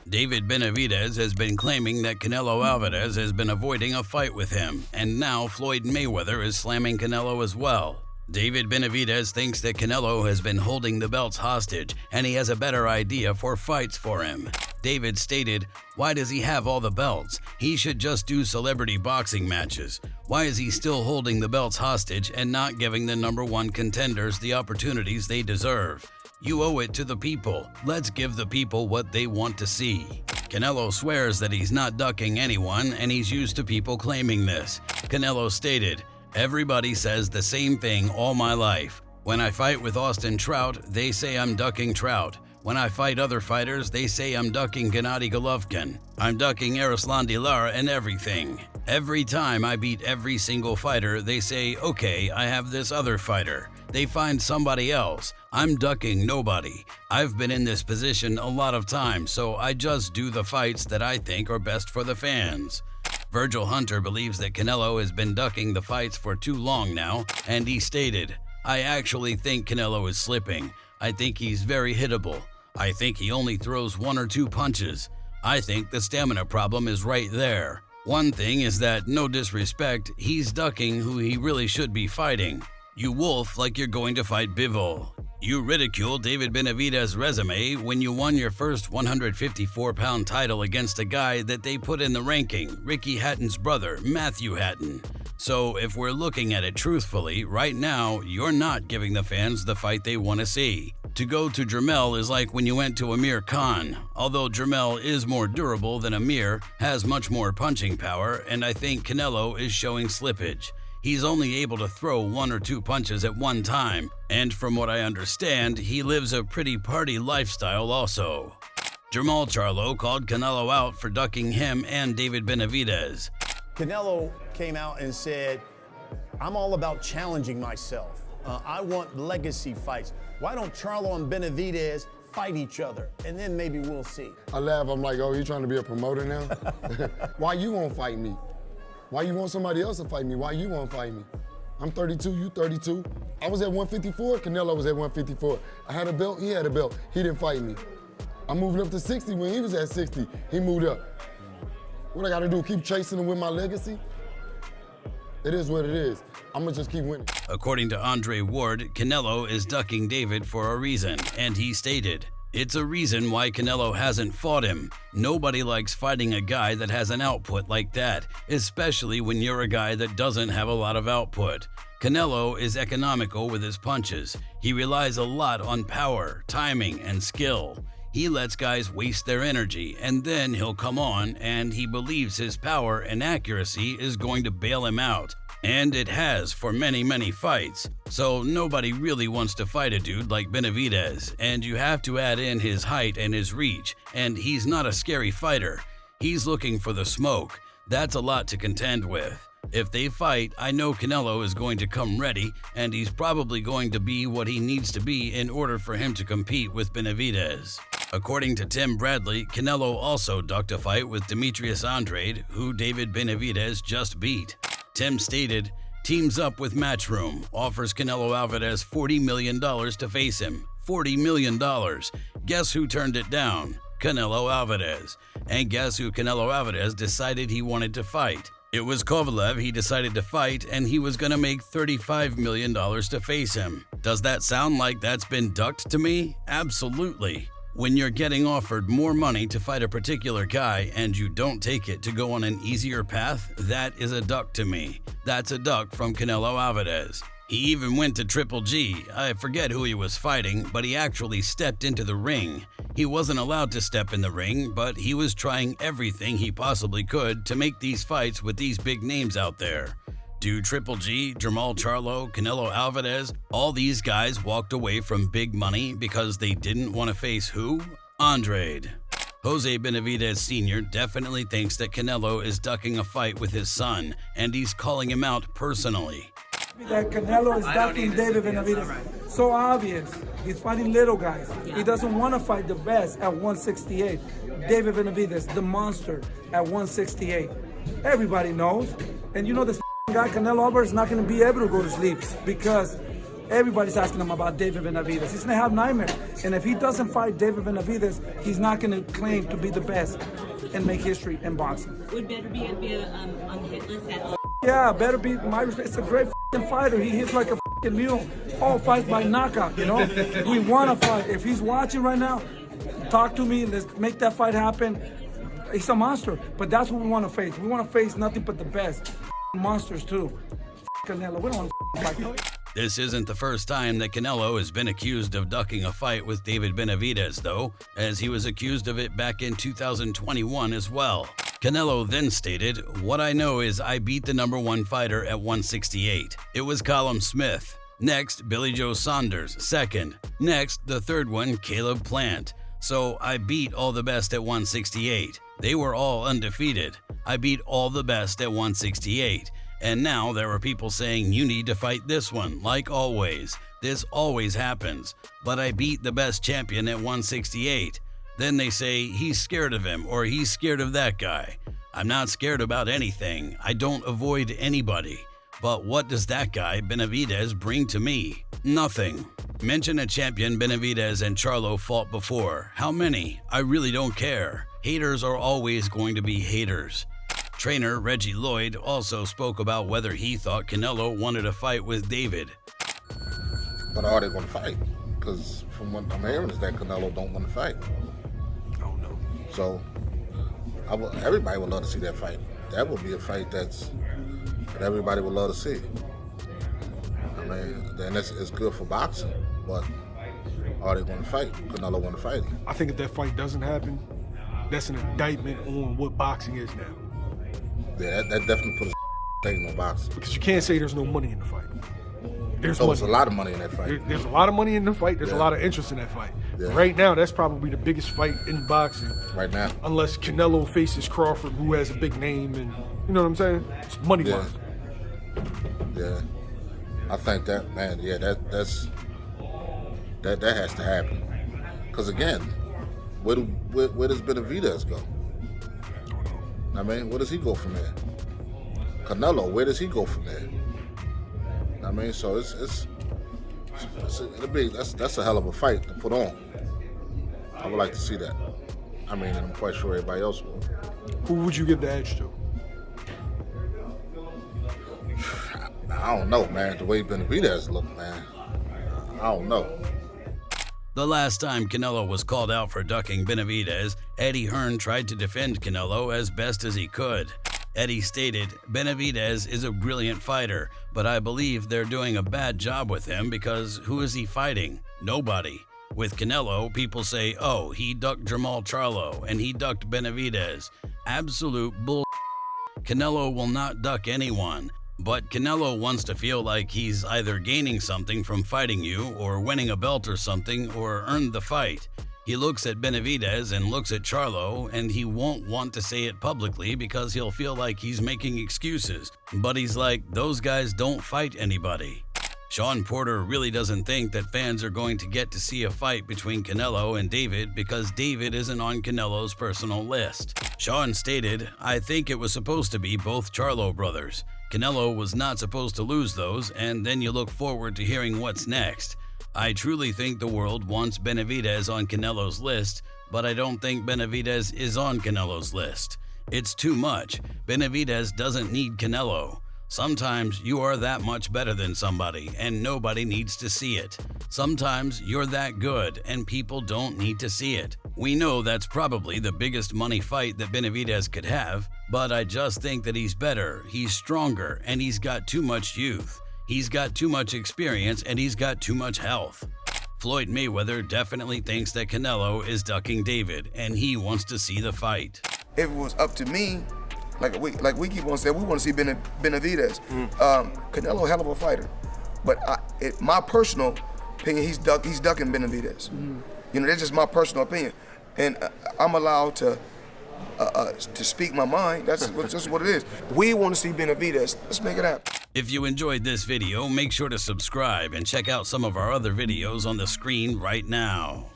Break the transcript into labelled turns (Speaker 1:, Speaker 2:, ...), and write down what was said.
Speaker 1: David Benavidez has been claiming that Canelo Alvarez has been avoiding a fight with him, and now Floyd Mayweather is slamming Canelo as well. David Benavidez thinks that Canelo has been holding the belts hostage, and he has a better idea for fights for him. David stated, "Why does he have all the belts? He should just do celebrity boxing matches. Why is he still holding the belts hostage and not giving the #1 contenders the opportunities they deserve? You owe it to the people. Let's give the people what they want to see." Canelo swears that he's not ducking anyone, and he's used to people claiming this. Canelo stated, "Everybody says the same thing all my life. When I fight with Austin Trout, they say I'm ducking Trout. When I fight other fighters, they say I'm ducking Gennady Golovkin. I'm ducking Erislandy Lara and everything. Every time I beat every single fighter, they say, okay, I have this other fighter. They find somebody else. I'm ducking nobody. I've been in this position a lot of times, so I just do the fights that I think are best for the fans." Virgil Hunter believes that Canelo has been ducking the fights for too long now, and he stated, "I actually think Canelo is slipping. I think he's very hittable. I think he only throws 1 or 2 punches. I think the stamina problem is right there. One thing is that, no disrespect, he's ducking who he really should be fighting. You wolf like you're going to fight Bivol. You ridicule David Benavidez's resume when you won your first 154-pound title against a guy that they put in the ranking, Ricky Hatton's brother, Matthew Hatton. So if we're looking at it truthfully, right now, you're not giving the fans the fight they want to see. To go to Jermell is like when you went to Amir Khan. Although Jermell is more durable than Amir, has much more punching power, and I think Canelo is showing slippage. He's only able to throw 1 or 2 punches at one time, and from what I understand, he lives a pretty party lifestyle also." Jermall Charlo called Canelo out for ducking him and David Benavidez.
Speaker 2: Canelo came out and said, "I'm all about challenging myself. I want legacy fights. Why don't Charlo and Benavidez fight each other, and then maybe we'll see."
Speaker 3: I laugh, I'm like, oh, you trying to be a promoter now? Why you won't fight me? Why you want somebody else to fight me? Why you won't fight me? I'm 32, you 32. I was at 154, Canelo was at 154. I had a belt, he had a belt. He didn't fight me. I'm moving up to 60 when he was at 60. He moved up. What I gotta do, keep chasing him with my legacy? It is what it is. I'm gonna just keep winning.
Speaker 1: According to Andre Ward, Canelo is ducking David for a reason, and he stated, "It's a reason why Canelo hasn't fought him. Nobody likes fighting a guy that has an output like that, especially when you're a guy that doesn't have a lot of output. Canelo is economical with his punches. He relies a lot on power, timing, and skill. He lets guys waste their energy, and then he'll come on and he believes his power and accuracy is going to bail him out. And it has for many, many fights. So nobody really wants to fight a dude like Benavidez, and you have to add in his height and his reach, and he's not a scary fighter. He's looking for the smoke. That's a lot to contend with. If they fight, I know Canelo is going to come ready, and he's probably going to be what he needs to be in order for him to compete with Benavidez." According to Tim Bradley, Canelo also ducked a fight with Demetrius Andrade, who David Benavidez just beat. Tim stated, "Teams up with Matchroom, offers Canelo Alvarez $40 million to face him. $40 million. Guess who turned it down? Canelo Alvarez. And guess who Canelo Alvarez decided he wanted to fight? It was Kovalev he decided to fight, and he was going to make $35 million to face him. Does that sound like that's been ducked to me? Absolutely. When you're getting offered more money to fight a particular guy and you don't take it to go on an easier path, that is a duck to me. That's a duck from Canelo Alvarez. He even went to Triple G. I forget who he was fighting, but he actually stepped into the ring. He wasn't allowed to step in the ring, but he was trying everything he possibly could to make these fights with these big names out there. Do Triple G, Jermall Charlo, Canelo Alvarez, all these guys walked away from big money because they didn't want to face who? Andrade. Jose Benavidez Sr. definitely thinks that Canelo is ducking a fight with his son, and he's calling him out personally.
Speaker 4: That Canelo is ducking David Benavidez. So obvious. He's fighting little guys. He doesn't want to fight the best at 168. David Benavidez, the monster, at 168. Everybody knows. And you know this guy, Canelo Alvarez, is not going to be able to go to sleep because Everybody's asking him about David Benavidez. He's gonna have nightmares. And if he doesn't fight David Benavidez, he's not gonna claim to be the best and make history in boxing.
Speaker 5: Would better be on the hit list at all?
Speaker 4: Yeah, better be my respect. It's a great fighter. He hits like a mule. All fights by knockout, you know? We want to fight. If he's watching right now, talk to me. Let's make that fight happen. He's a monster, but that's what we want to face. We want to face nothing but the best. Monsters, too. Canelo, we don't want to fight.
Speaker 1: This isn't the first time that Canelo has been accused of ducking a fight with David Benavidez, though, as he was accused of it back in 2021 as well. Canelo then stated, "What I know is I beat the #1 fighter at 168. It was Callum Smith. Next, Billy Joe Saunders, second. Next, the third one, Caleb Plant. So I beat all the best at 168. They were all undefeated. I beat all the best at 168. And now there are people saying you need to fight this one, like always. This always happens. But I beat the best champion at 168. Then they say he's scared of him or he's scared of that guy. I'm not scared about anything. I don't avoid anybody. But what does that guy, Benavidez, bring to me? Nothing. Mention a champion Benavidez and Charlo fought before. How many? I really don't care. Haters are always going to be haters." Trainer Reggie Lloyd also spoke about whether he thought Canelo wanted a fight with David.
Speaker 6: But are they going to fight? Because from what I'm hearing is that Canelo don't want to fight.
Speaker 7: I don't know.
Speaker 6: So everybody would love to see that fight. That would be a fight that everybody would love to see. I mean, then it's good for boxing, but are they going to fight? Canelo want to fight him.
Speaker 7: I think if that fight doesn't happen, that's an indictment on what boxing is now.
Speaker 6: Yeah, that definitely puts a thing on boxing.
Speaker 7: Because you can't say there's no money in the fight. There's
Speaker 6: a lot of money in that fight.
Speaker 7: There's a lot of money in the fight. There's a lot of interest in that fight.
Speaker 6: Yeah.
Speaker 7: Right now, that's probably the biggest fight in boxing.
Speaker 6: Right now.
Speaker 7: Unless Canelo faces Crawford, who has a big name, and you know what I'm saying? It's money-wise.
Speaker 6: Yeah. I think that, man, yeah, that has to happen. Because again, where does Benavidez go? I mean, where does he go from there? Canelo, where does he go from there? I mean, so that's a hell of a fight to put on. I would like to see that. I mean, I'm quite sure everybody else will.
Speaker 7: Who would you give the edge to?
Speaker 6: I don't know, man. The way Benavidez look, man. I don't know.
Speaker 1: The last time Canelo was called out for ducking Benavidez, Eddie Hearn tried to defend Canelo as best as he could. Eddie stated, "Benavidez is a brilliant fighter, but I believe they're doing a bad job with him because who is he fighting? Nobody. With Canelo, people say, oh, he ducked Jermall Charlo and he ducked Benavidez. Absolute bull. Canelo will not duck anyone. But Canelo wants to feel like he's either gaining something from fighting you or winning a belt or something or earned the fight. He looks at Benavidez and looks at Charlo and he won't want to say it publicly because he'll feel like he's making excuses. But he's like, those guys don't fight anybody." Sean Porter really doesn't think that fans are going to get to see a fight between Canelo and David because David isn't on Canelo's personal list. Sean stated, "I think it was supposed to be both Charlo brothers. Canelo was not supposed to lose those, and then you look forward to hearing what's next. I truly think the world wants Benavidez on Canelo's list, but I don't think Benavidez is on Canelo's list. It's too much. Benavidez doesn't need Canelo. Sometimes you are that much better than somebody, and nobody needs to see it. Sometimes you're that good, and people don't need to see it. We know that's probably the biggest money fight that Benavidez could have, but I just think that he's better, he's stronger, and he's got too much youth. He's got too much experience, and he's got too much health." Floyd Mayweather definitely thinks that Canelo is ducking David, and he wants to see the fight.
Speaker 8: If it was up to me, like we keep on saying, we want to see Benavidez. Canelo, hell of a fighter, but my personal opinion, he's ducking Benavidez. You know, that's just my personal opinion, and I'm allowed to speak my mind. That's just what it is. We want to see Benavidez. Let's make it happen.
Speaker 1: If you enjoyed this video, make sure to subscribe and check out some of our other videos on the screen right now.